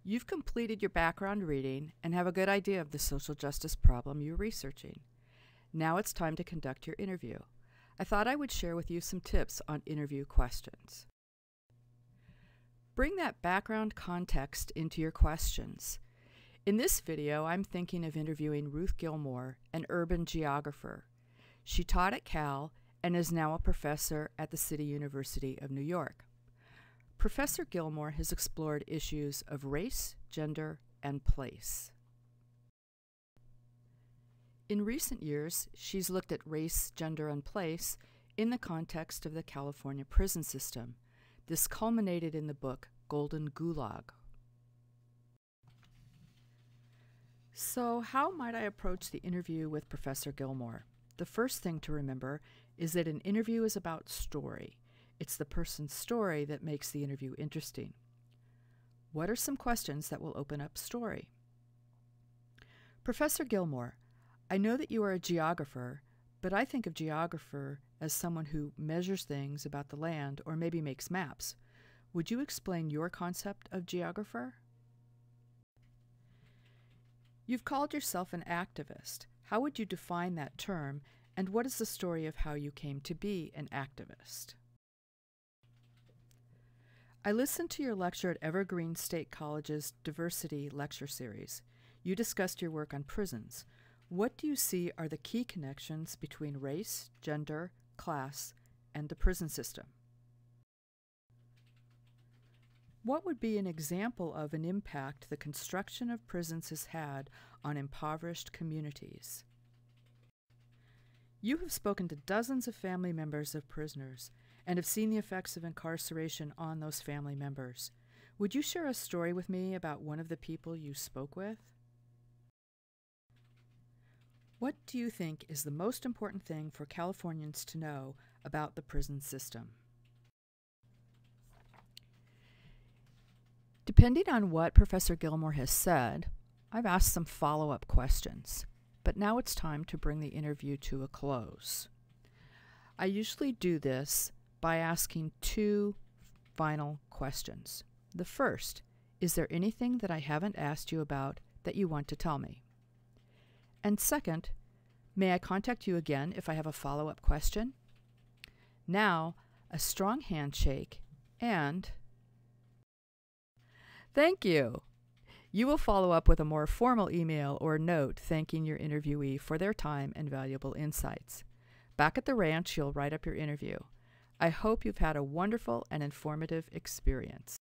You've completed your background reading and have a good idea of the social justice problem you're researching. Now it's time to conduct your interview. I thought I would share with you some tips on interview questions. Bring that background context into your questions. In this video, I'm thinking of interviewing Ruth Gilmore, an urban geographer. She taught at Cal and is now a professor at the City University of New York. Professor Gilmore has explored issues of race, gender, and place. In recent years, she's looked at race, gender, and place in the context of the California prison system. This culminated in the book Golden Gulag. So, how might I approach the interview with Professor Gilmore? The first thing to remember is that an interview is about story. It's the person's story that makes the interview interesting. What are some questions that will open up story? Professor Gilmore, I know that you are a geographer, but I think of geographer as someone who measures things about the land or maybe makes maps. Would you explain your concept of geographer? You've called yourself an activist. How would you define that term, and what is the story of how you came to be an activist? I listened to your lecture at Evergreen State College's Diversity Lecture Series. You discussed your work on prisons. What do you see are the key connections between race, gender, class, and the prison system? What would be an example of an impact the construction of prisons has had on impoverished communities? You have spoken to dozens of family members of prisoners and have seen the effects of incarceration on those family members. Would you share a story with me about one of the people you spoke with? What do you think is the most important thing for Californians to know about the prison system? Depending on what Professor Gilmore has said, I've asked some follow-up questions, but now it's time to bring the interview to a close. I usually do this by asking two final questions. The first, is there anything that I haven't asked you about that you want to tell me? And second, may I contact you again if I have a follow-up question? Now, a strong handshake and thank you. You will follow up with a more formal email or note thanking your interviewee for their time and valuable insights. Back at the ranch, you'll write up your interview. I hope you've had a wonderful and informative experience.